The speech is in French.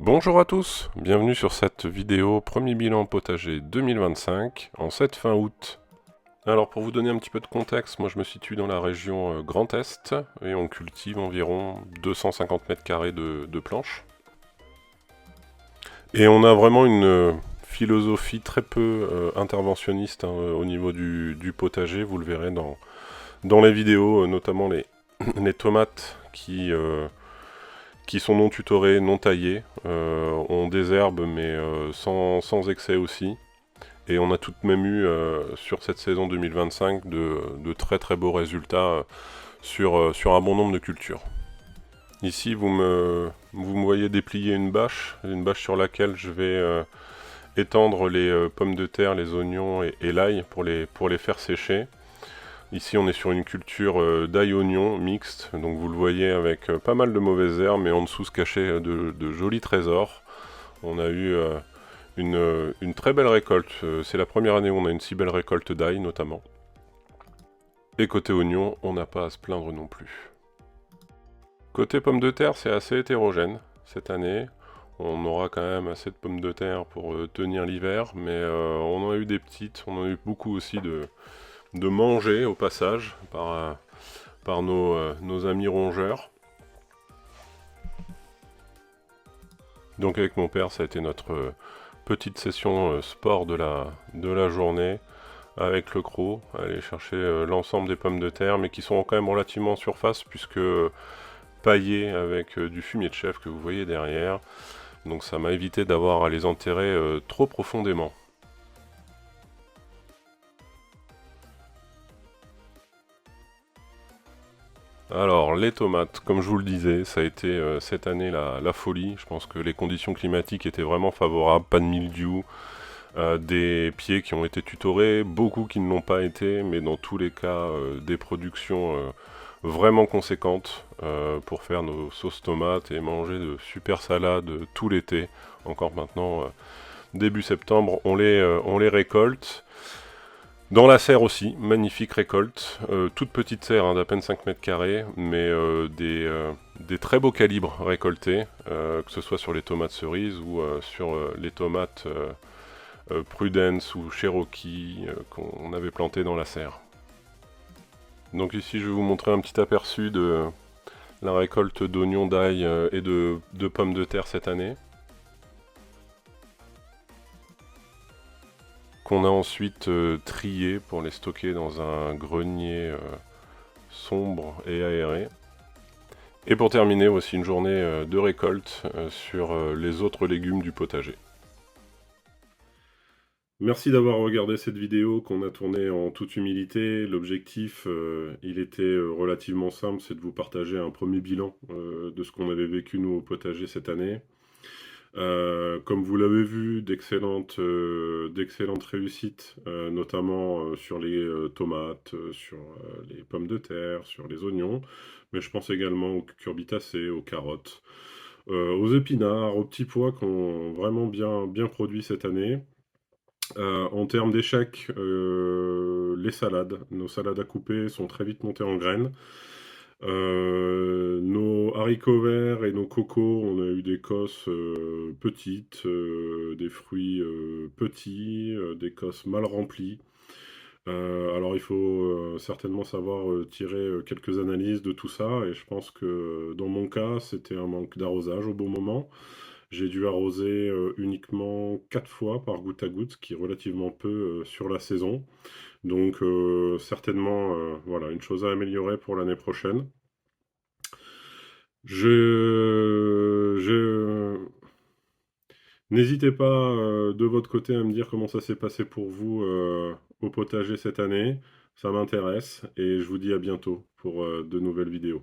Bonjour à tous, bienvenue sur cette vidéo premier bilan potager 2025 en cette fin août. Alors pour vous donner un petit peu de contexte, moi je me situe dans la région Grand Est et on cultive environ 250 mètres carrés de planches. Et on a vraiment une philosophie très peu interventionniste au niveau du potager, vous le verrez dans les vidéos, notamment les tomates qui sont non tutorées, non taillées, on désherbe mais sans excès aussi. Et on a tout de même eu sur cette saison 2025 de très très beaux résultats sur un bon nombre de cultures. Ici vous me voyez déplier une bâche sur laquelle je vais étendre les pommes de terre, les oignons et l'ail pour les faire sécher. Ici on est sur une culture d'ail-oignon mixte, donc vous le voyez avec pas mal de mauvaises herbes, mais en dessous se cachaient de jolis trésors. On a eu une très belle récolte, c'est la première année où on a une si belle récolte d'ail notamment. Et côté oignon, on n'a pas à se plaindre non plus. Côté pommes de terre, c'est assez hétérogène cette année. On aura quand même assez de pommes de terre pour tenir l'hiver, mais on en a eu des petites, on en a eu beaucoup aussi de manger au passage par nos amis rongeurs. Donc avec mon père, ça a été notre petite session sport de la journée avec le croc, aller chercher l'ensemble des pommes de terre, mais qui sont quand même relativement en surface puisque paillées avec du fumier de chèvre que vous voyez derrière. Donc ça m'a évité d'avoir à les enterrer trop profondément. Alors, les tomates, comme je vous le disais, ça a été cette année la folie. Je pense que les conditions climatiques étaient vraiment favorables, pas de mildiou, des pieds qui ont été tutorés, beaucoup qui ne l'ont pas été, mais dans tous les cas, des productions vraiment conséquentes pour faire nos sauces tomates et manger de super salades tout l'été. Encore maintenant, début septembre, on les récolte. Dans la serre aussi, magnifique récolte, toute petite serre d'à peine 5 mètres carrés, mais des très beaux calibres récoltés, que ce soit sur les tomates cerises ou sur les tomates Prudence ou Cherokee qu'on avait plantées dans la serre. Donc ici je vais vous montrer un petit aperçu de la récolte d'oignons, d'ail et de pommes de terre cette année. Qu'on a ensuite trié pour les stocker dans un grenier sombre et aéré. Et pour terminer, voici une journée de récolte sur les autres légumes du potager. Merci d'avoir regardé cette vidéo qu'on a tournée en toute humilité. L'objectif, il était relativement simple, c'est de vous partager un premier bilan de ce qu'on avait vécu nous au potager cette année. Comme vous l'avez vu, d'excellentes réussites, notamment sur les tomates, sur les pommes de terre, sur les oignons, mais je pense également aux cucurbitacées, aux carottes, aux épinards, aux petits pois qui ont vraiment bien produit cette année. En termes d'échecs, les salades, nos salades à couper sont très vite montées en graines. Nos haricots verts et nos cocos, on a eu des cosses petites, des fruits petits, des cosses mal remplies. Alors il faut certainement savoir tirer quelques analyses de tout ça, et je pense que dans mon cas, c'était un manque d'arrosage au bon moment. J'ai dû arroser uniquement 4 fois par goutte à goutte, ce qui est relativement peu sur la saison. Donc certainement, voilà, une chose à améliorer pour l'année prochaine. Je N'hésitez pas de votre côté à me dire comment ça s'est passé pour vous au potager cette année. Ça m'intéresse et je vous dis à bientôt pour de nouvelles vidéos.